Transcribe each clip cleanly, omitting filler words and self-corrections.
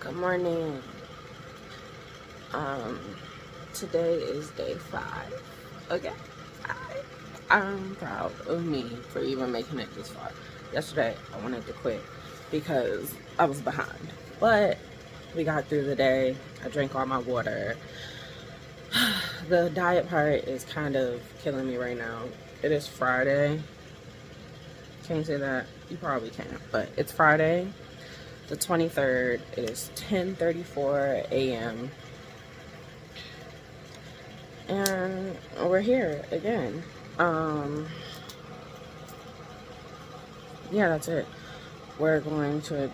Good morning. Um, Today is day 5. Okay. I'm proud of me for even making it this far. Yesterday, I wanted to quit because I was behind. But we got through the day. I drank all my water. The diet part is kind of killing me right now. It is Friday. Can you say that? You probably can't. But it's Friday, the 23rd. It is 10:34 a.m. and we're here again. Yeah, that's it. We're going to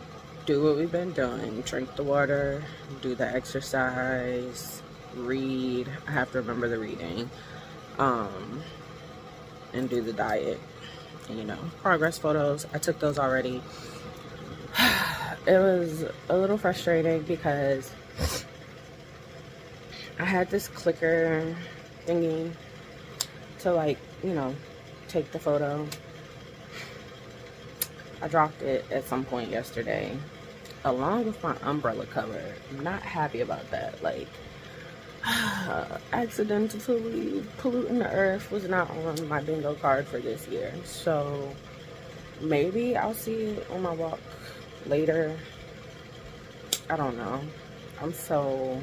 do what we've been doing: drink the water, do the exercise, read. I have to remember the reading, and do the diet. Progress photos. I took those already. It was a little frustrating because I had this clicker thingy to take the photo. I dropped it at some point yesterday along with my umbrella cover. I'm not happy about that. Accidentally polluting the earth was not on my bingo card for this year. So maybe I'll see it on my walk later. I don't know. I'm so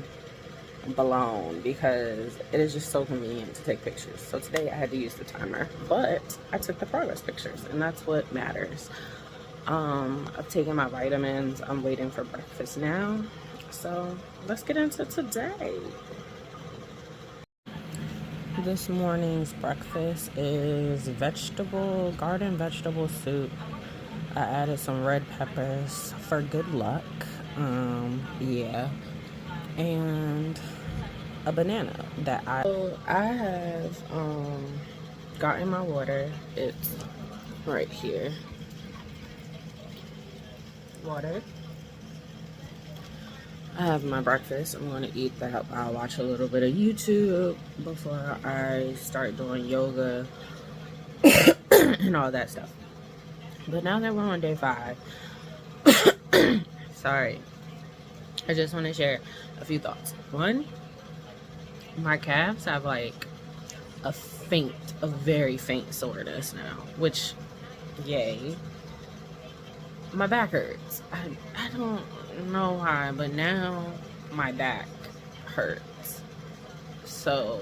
blown because it is just so convenient to take pictures. So today I had to use the timer, but I took the progress pictures, and that's what matters. I've taken my vitamins. I'm waiting for breakfast now. So let's get into today. This morning's breakfast is garden vegetable soup. I added some red peppers for good luck. Yeah. And a banana that I have gotten my water. It's right here. Water. I have my breakfast. I'm going to eat that. I'll watch a little bit of YouTube before I start doing yoga and all that stuff. But now that we're on day 5, sorry, I just want to share a few thoughts. One, my calves have like a very faint soreness now, which, yay. My back hurts. I don't know why, but now my back hurts. So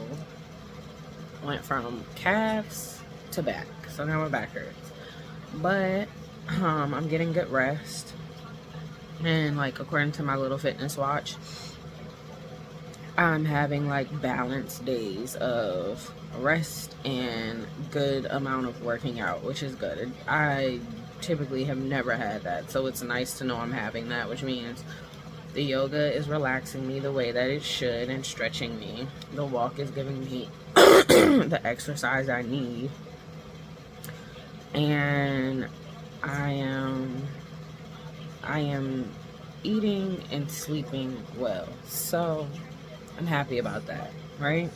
went from calves to back. So now my back hurts. But I'm getting good rest. And according to my little fitness watch, I'm having balanced days of rest and good amount of working out, which is good. I typically have never had that, so it's nice to know I'm having that, which means the yoga is relaxing me the way that it should and stretching me. The walk is giving me the exercise I need, and I am eating and sleeping well, so I'm happy about that, right?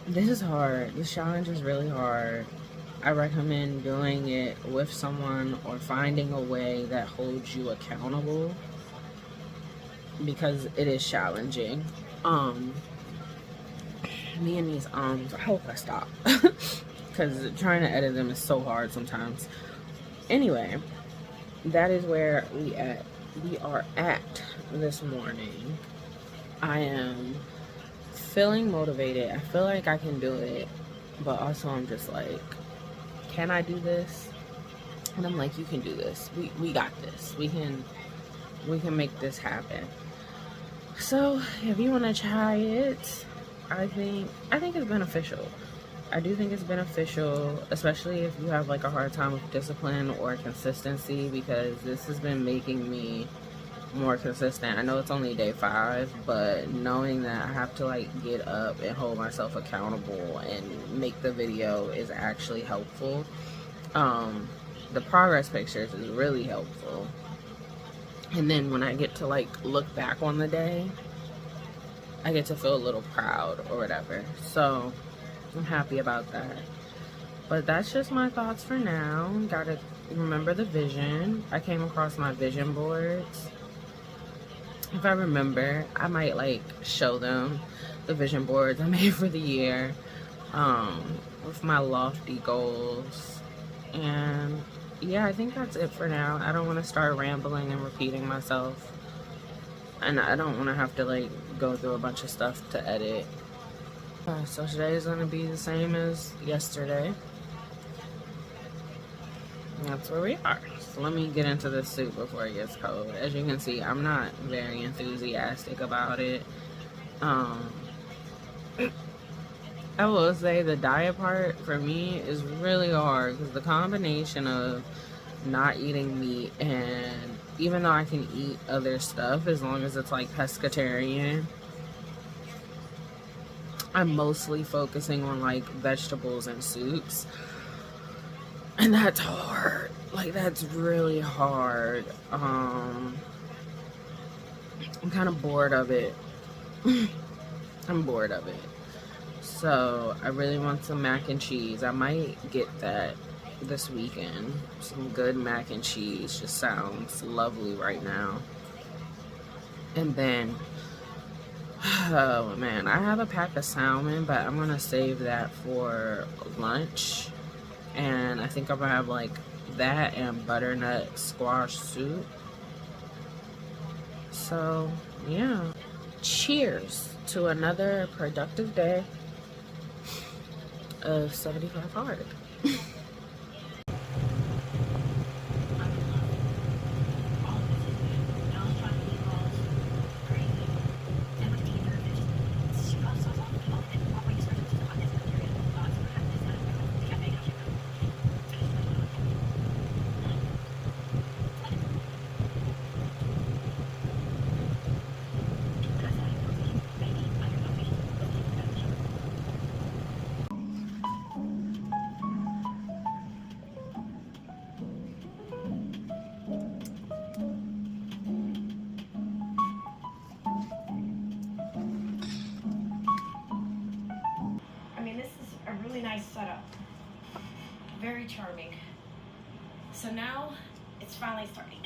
This is hard. This challenge is really hard. I recommend doing it with someone or finding a way that holds you accountable because it is challenging. Me and these I hope I stop because trying to edit them is so hard sometimes. Anyway, that is where we are at this morning. I am feeling motivated. I feel like I can do it, but also I'm just like, can I do this? And I'm like, you can do this. We got this. We can make this happen. So if you want to try it, I think it's beneficial. I do think it's beneficial, especially if you have a hard time with discipline or consistency, because this has been making me more consistent. I know it's only day 5, but knowing that I have to get up and hold myself accountable and make the video is actually helpful. The progress pictures is really helpful, and then when I get to look back on the day, I get to feel a little proud or whatever. So I'm happy about that. But that's just my thoughts for now. Gotta remember the vision. I came across my vision boards. If I remember, I might like show them the vision boards I made for the year, with my lofty goals. And yeah, I think that's it for now. I don't want to start rambling and repeating myself, and I don't want to have to like go through a bunch of stuff to edit. So today is going to be the same as yesterday. That's where we are. So let me get into this soup before it gets cold. As you can see, I'm not very enthusiastic about it. I will say the diet part for me is really hard because the combination of not eating meat, and even though I can eat other stuff as long as it's like pescatarian, I'm mostly focusing on like vegetables and soups, and that's hard. Like, that's really hard. I'm kind of bored of it. I'm bored of it. So I really want some mac and cheese. I might get that this weekend. Some good mac and cheese just sounds lovely right now. And then, oh man, I have a pack of salmon, but I'm gonna save that for lunch. And I think I'm gonna have like that and butternut squash soup. So yeah, cheers to another productive day of 75 hard. Nice setup. Very charming. So now it's finally starting.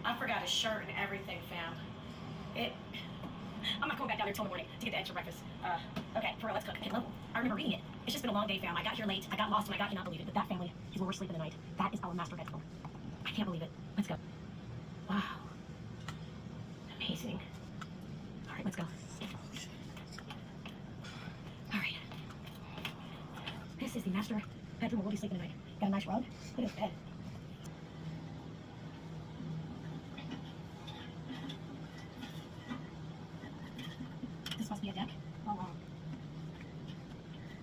I forgot a shirt and everything, fam. I'm not going back down there till the morning to get the extra breakfast. Okay, for real, let's cook. Okay, level. I remember reading it. It's just been a long day, fam. I got here late. I got lost, and I cannot believe it. But that family is where we're sleeping tonight. That is our master bedroom. I can't believe it. Let's go. Wow. Amazing. All right, let's go. All right. This is the master bedroom where we'll be sleeping tonight. Got a nice rug. Look at this bed. This must be a deck. Oh, wow.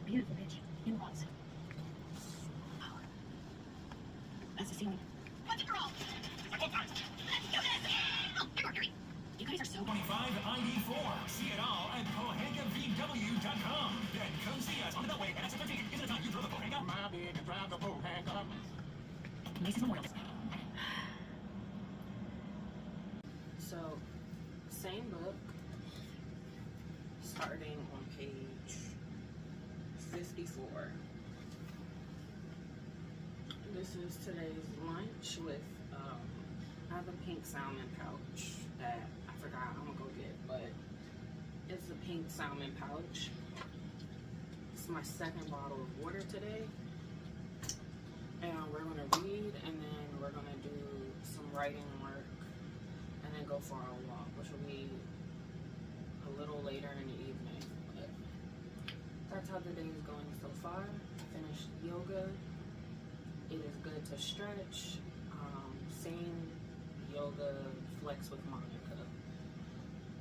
Beautiful, bitch. In the box. Wow. That's the ceiling. What's a girl? You guys are so 25 ID4. See it all at PohegaVW.com. Then come see us on the Beltway at exit 13. Is it time you throw the Pohega? My big and drive the Pohega. Macy's Memorial. So, same book, starting on page 54. This is today's lunch with, I have a pink salmon pouch that I forgot I'm gonna go get, but it's a pink salmon pouch. It's my second bottle of water today. And we're gonna read, and then we're gonna do some writing work, and then go for our walk, which will be a little later in the evening. But that's how the day is going so far. I finished yoga. It is good to stretch. Same yoga flex with Monica.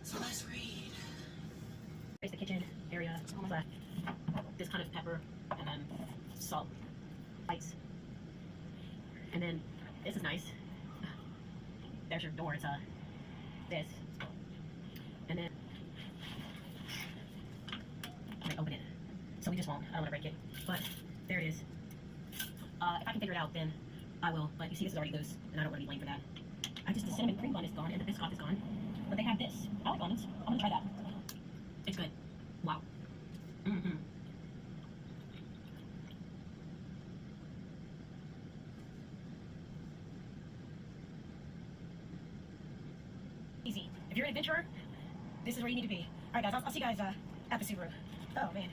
So let's read. There's the kitchen area on my left. This kind of pepper and then salt bites. And then this is nice. There's your door. It's this. And then I open it. So we just won't. I don't want to break it. But there it is. If I can figure it out, then I will. But you see, this is already loose, and I don't want to be blamed for that. The cinnamon cream bun is gone, and the Biscoff is gone. But they have this. I like almonds. I'm gonna try that. It's good. Wow. Mm-hmm. adventurer, this is where you need to be. All right, guys, I'll see you guys at the Subaru. Oh, man.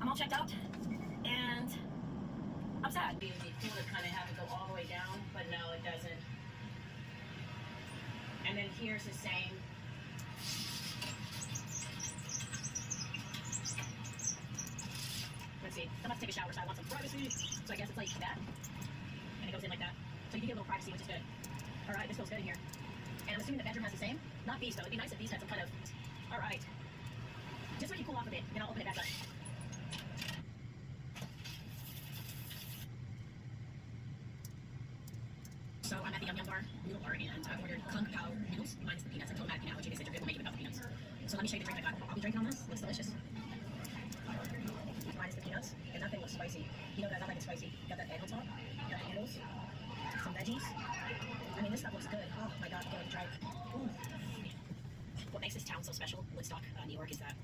I'm all checked out, and I'm sad. It would be cool to kind of have it go all the way down, but no, it doesn't. And then here's the same. Let's see. I'm about to take a shower, so I want some privacy. So I guess it's like that. And it goes in like that. So you can get a little privacy, which is good. All right, this feels good in here. And I'm assuming the bedroom has the same. Not these, though. It'd be nice if these had some kind of... All right. Just so you cool off a bit, then I'll open it back up. So I'm at the Yum Yum bar, noodle bar, and I ordered Kung Pao noodles, minus the peanuts. I told them I had peanut allergy. They said you're good, we'll make it without the peanuts. So let me show you the drink I got. I'll be drinking on this. Looks delicious. Minus the peanuts, and that thing looks spicy. You know, guys, I like it spicy. Got that egg on top, got the noodles, some veggies. I mean, this stuff looks good. Oh my god, I can't wait to try it. Ooh. What makes this town so special, Woodstock, New York, is that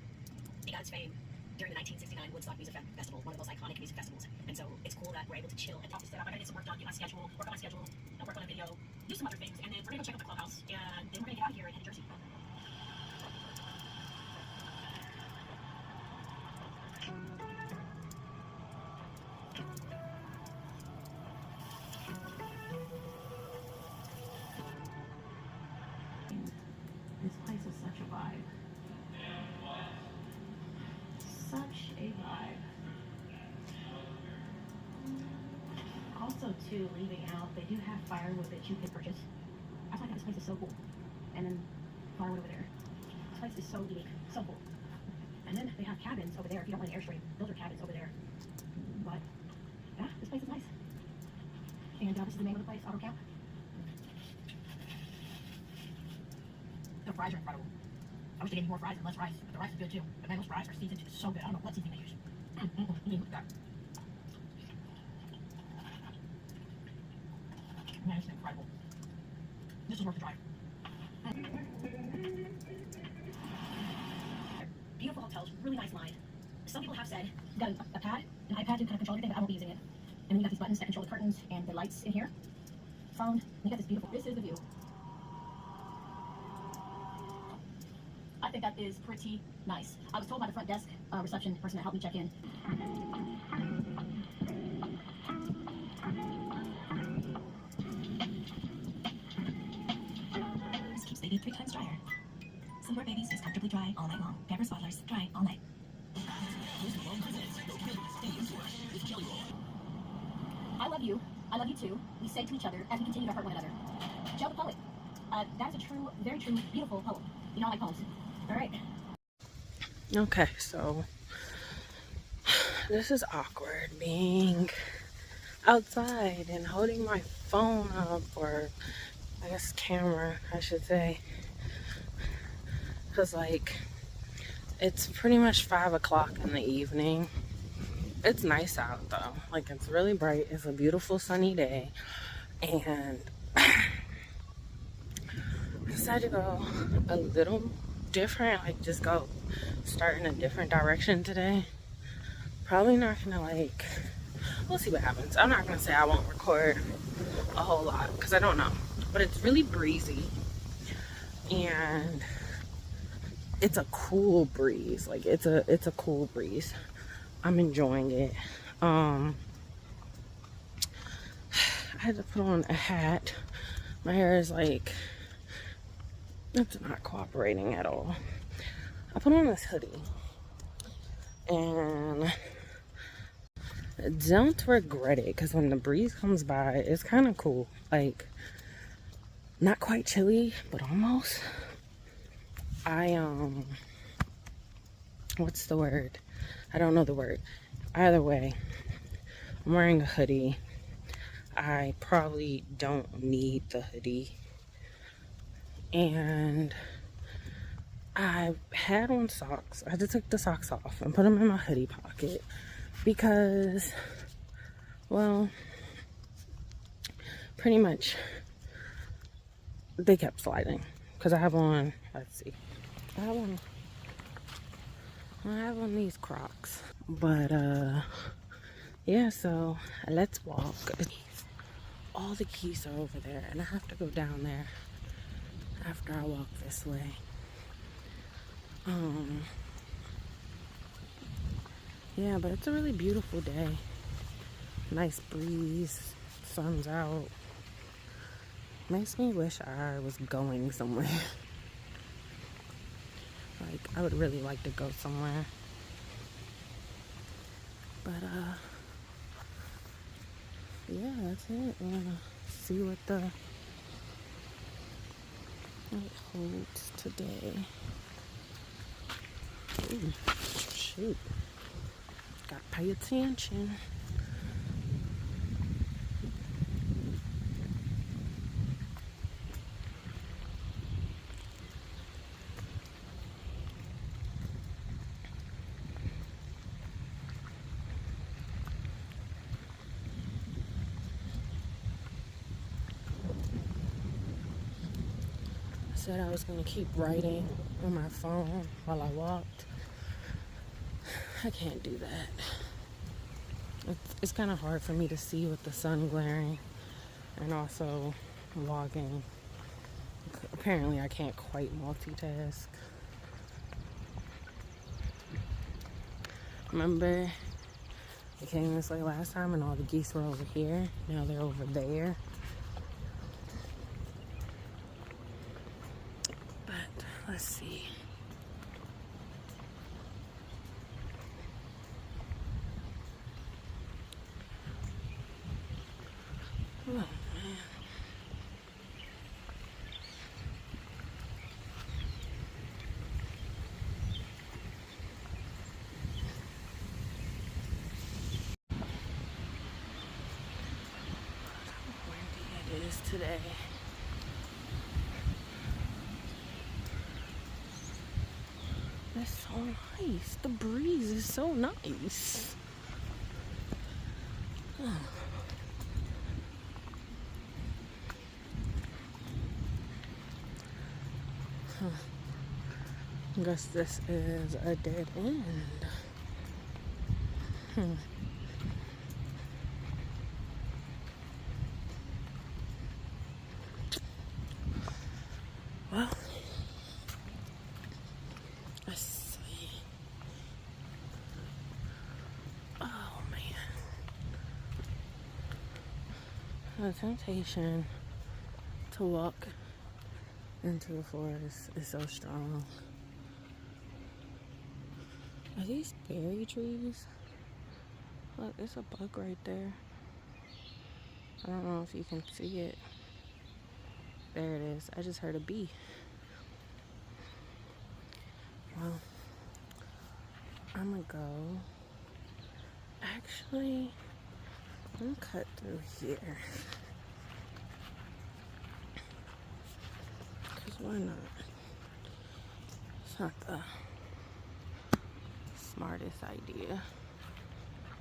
it got its fame during the 1969 Woodstock Music Festival, one of the most iconic music festivals. And so it's cool that we're able to chill and talk this up. I gotta get some work done, get my schedule, work on my schedule, and work on a video, do some other things, and then we're gonna go check out the clubhouse, and then we're gonna get out of here and head to Jersey. This place is such a vibe. Such a vibe. Also, too, leaving out, they do have firewood that you can purchase. I find that this place is so cool. And then firewood over there. This place is so unique, so cool. And then they have cabins over there. If you don't want an Airstream, those are cabins over there. But yeah, this place is nice. And this is the name of the place, Auto Camp. The fries are incredible. I wish they gave me more fries and less rice, but the rice is good too. But man, those fries are seasoned so good. I don't know what seasoning they use. Look at that. Man, it's incredible. This is worth the drive. Beautiful hotels, really nice line. Some people have said you got a pad, an iPad to kind of control everything, but I won't be using it. And then you got these buttons that control the curtains and the lights in here. Phone. You got this beautiful. This is the view. I think that is pretty nice. I was told by the front desk reception person that helped me check in. This keeps baby 3 times drier. Silver babies is comfortably dry all night long. Pampers Swaddlers dry all night. I love you. I love you too. We say to each other as we continue to hurt one another. Joe the poet. That is a true, very true, beautiful poem. You know I like poems. All right. Okay, so this is awkward being outside and holding my phone up, or I guess camera, I should say. Because, like, it's pretty much 5 o'clock in the evening. It's nice out, though. Like, it's really bright. It's a beautiful sunny day. And I decided to go a little different, like just go start in a different direction today. Probably not gonna, like, we'll see what happens. I'm not gonna say I won't record a whole lot because I don't know, but it's really breezy and it's a cool breeze. Like, it's a cool breeze. I'm enjoying it. I had to put on a hat. My hair is like, it's not cooperating at all. I put on this hoodie and don't regret it, because when the breeze comes by, it's kind of cool. Like, not quite chilly, but almost. What's the word? I don't know the word. Either way, I'm wearing a hoodie. I probably don't need the hoodie. And I had on socks. I had to take the socks off and put them in my hoodie pocket because, well, pretty much they kept sliding. Because I have on, let's see, I have on these Crocs. But yeah, so let's walk. All the keys are over there, and I have to go down there after I walk this way. Um, yeah, but it's a really beautiful day. Nice breeze, sun's out. Makes me wish I was going somewhere. Like, I would really like to go somewhere. But, yeah, that's it. We're gonna see what it holds today. Ooh, shoot. Gotta pay attention. I said I was gonna keep writing on my phone while I walked. I can't do that. It's kind of hard for me to see with the sun glaring and also walking. Apparently I can't quite multitask. Remember I came this way last time and all the geese were over here. Now they're over there. But let's see. Oh man. Windy it is today. It's so nice. The breeze is so nice. I guess this is a dead end. Well, let's see. Oh man. The temptation to walk into the forest is so strong. Are these berry trees? Look, there's a bug right there. I don't know if you can see it. There it is. I just heard a bee. Well, I'm gonna go. Actually, I'm gonna cut through here. Because why not? It's not the smartest idea.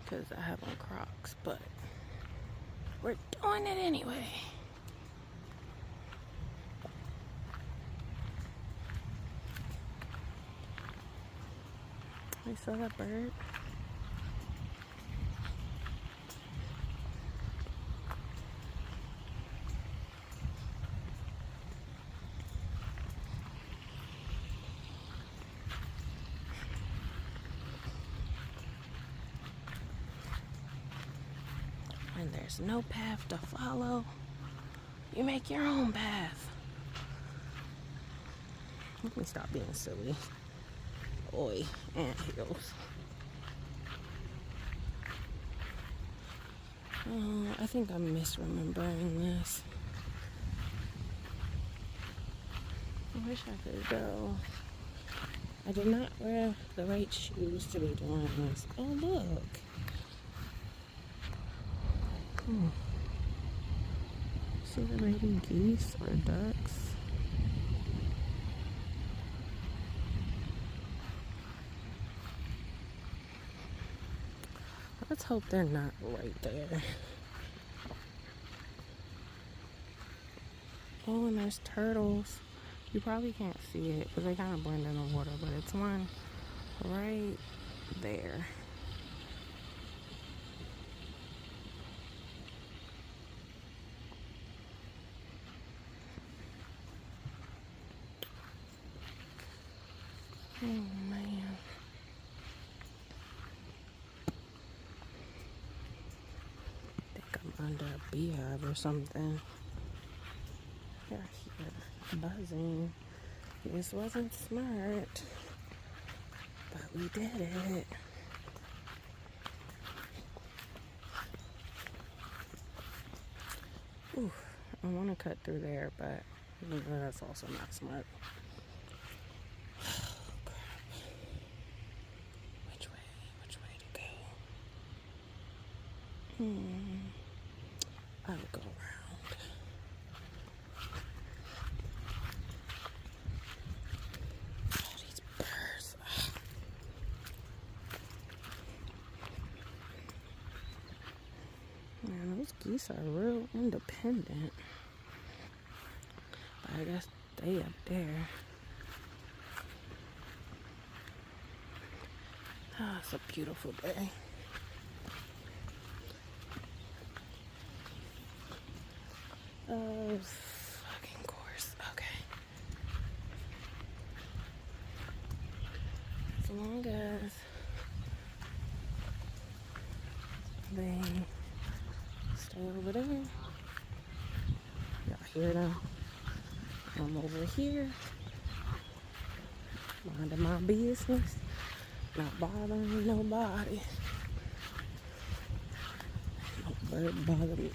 Because I have on Crocs, but we're doing it anyway. You saw that bird? And there's no path to follow. You make your own path. Let me stop being silly. Oi, anthills. Oh, I think I'm misremembering this. I wish I could go. I did not wear the right shoes to be doing this. Oh, look. See the baby geese or ducks? Let's hope they're not right there. Oh, and there's turtles. You probably can't see it because they kind of blend in the water, but it's one right there. Oh man. I think I'm under a beehive or something. They're here buzzing. This wasn't smart, but we did it. Ooh, I want to cut through there, but that's also not smart. Oh, crap. Which way to go? I'll go around. Oh, these birds. Man, those geese are real independent. But I guess they up there. Oh, it's a beautiful day. Of fucking course. Okay. As long as they stay over there. Y'all hear them? I'm over here. Minding my business. Not bothering nobody. No bird bother me.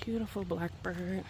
Beautiful blackbird.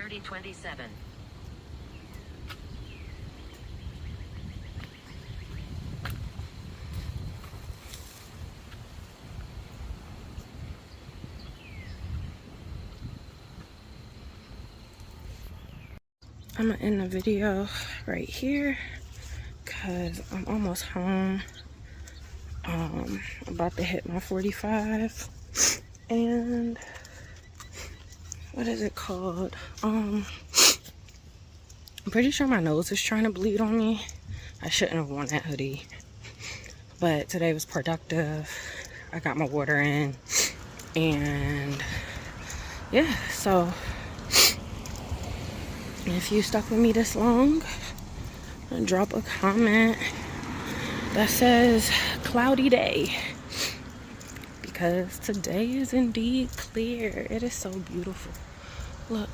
3027. I'm gonna end the video right here because I'm almost home. I'm about to hit my 45 and what is it called? I'm pretty sure my nose is trying to bleed on me. I shouldn't have worn that hoodie, but today was productive. I got my water in, and yeah, so if you stuck with me this long, drop a comment that says cloudy day, because today is indeed clear. It is so beautiful. Look.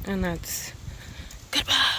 And that's goodbye.